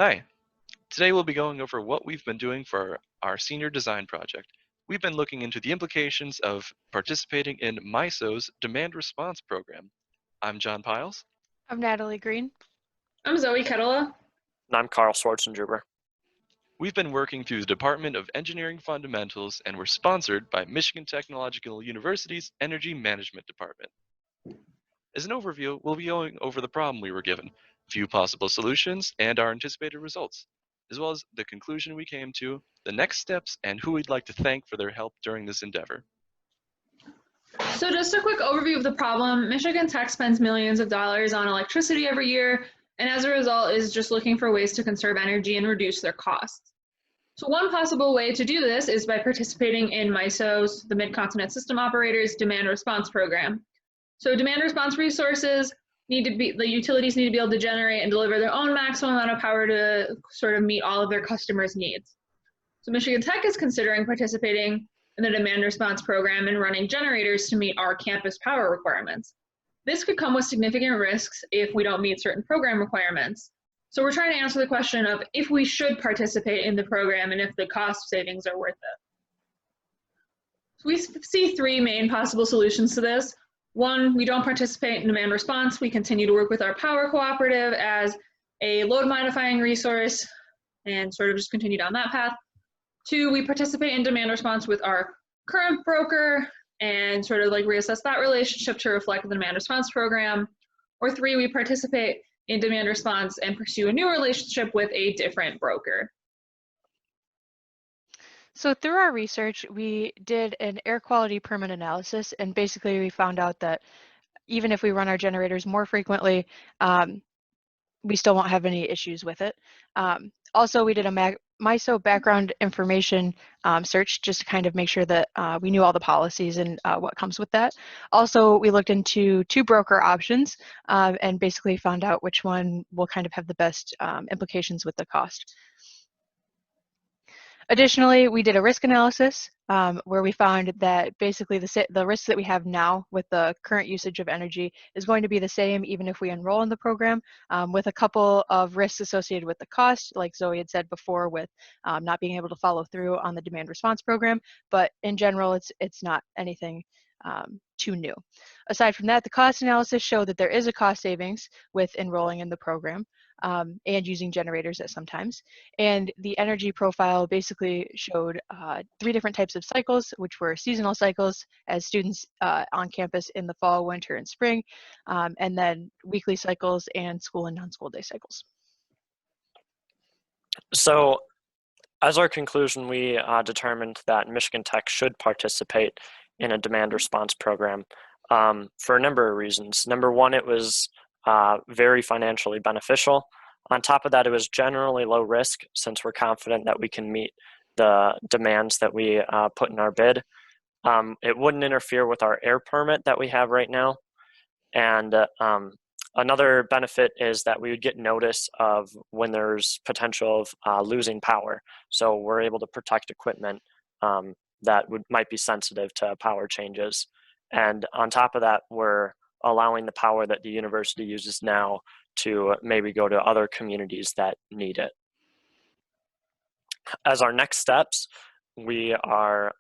Hi, today we'll be going over what we've been doing for our senior design project. We've been looking into the implications of participating in MISO's demand response program. I'm John Pyles. I'm Natalie Green. I'm Zoe Ketola. And I'm Swartzendruber. We've been working through the Department of Engineering Fundamentals and we're sponsored by Michigan Technological University's Energy Management Department. As an overview, we'll be going over the problem we were given, a few possible solutions, and our anticipated results, as well as the conclusion we came to, the next steps, and who we'd like to thank for their help during this endeavor. So just a quick overview of the problem. Michigan Tech spends millions of dollars on electricity every year, and as a result is just looking for ways to conserve energy and reduce their costs. So one possible way to do this is by participating in MISO's, the Midcontinent System Operators Demand Response Program. So demand response resources the utilities need to be able to generate and deliver their own maximum amount of power to sort of meet all of their customers' needs. So Michigan Tech is considering participating in the demand response program and running generators to meet our campus power requirements. This could come with significant risks if we don't meet certain program requirements. So we're trying to answer the question of if we should participate in the program and if the cost savings are worth it. So we see three main possible solutions to this. One, we don't participate in demand response. We continue to work with our power cooperative as a load modifying resource and sort of just continue down that path. Two, we participate in demand response with our current broker and sort of like reassess that relationship to reflect the demand response program. Or three, we participate in demand response and pursue a new relationship with a different broker. So through our research, we did an air quality permit analysis, and basically we found out that even if we run our generators more frequently, we still won't have any issues with it. Also, we did a MISO background information search just to kind of make sure that we knew all the policies and what comes with that. Also, we looked into two broker options and basically found out which one will kind of have the best implications with the cost. Additionally, we did a risk analysis where we found that basically the risks that we have now with the current usage of energy is going to be the same even if we enroll in the program, with a couple of risks associated with the cost, like Zoe had said before, with not being able to follow through on the demand response program. But in general, it's not anything too new. Aside from that, the cost analysis showed that there is a cost savings with enrolling in the program and using generators at some times. And the energy profile basically showed three different types of cycles, which were seasonal cycles as students on campus in the fall, winter, and spring, and then weekly cycles and school and non-school day cycles. So as our conclusion, we determined that Michigan Tech should participate in a demand response program for a number of reasons. Number one, it was very financially beneficial. On top of that, it was generally low risk since we're confident that we can meet the demands that we put in our bid. It wouldn't interfere with our air permit that we have right now. And another benefit is that we would get notice of when there's potential of losing power. So we're able to protect equipment that might be sensitive to power changes. And on top of that, we're allowing the power that the university uses now to maybe go to other communities that need it. As our next steps, we are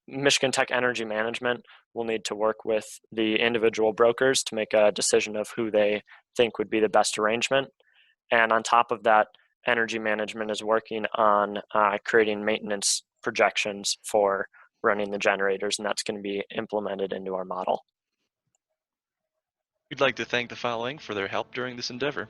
Michigan Tech Energy Management will need to work with the individual brokers to make a decision of who they think would be the best arrangement. And on top of that, Energy Management is working on creating maintenance projections for running the generators, and that's going to be implemented into our model. We'd like to thank the following for their help during this endeavor.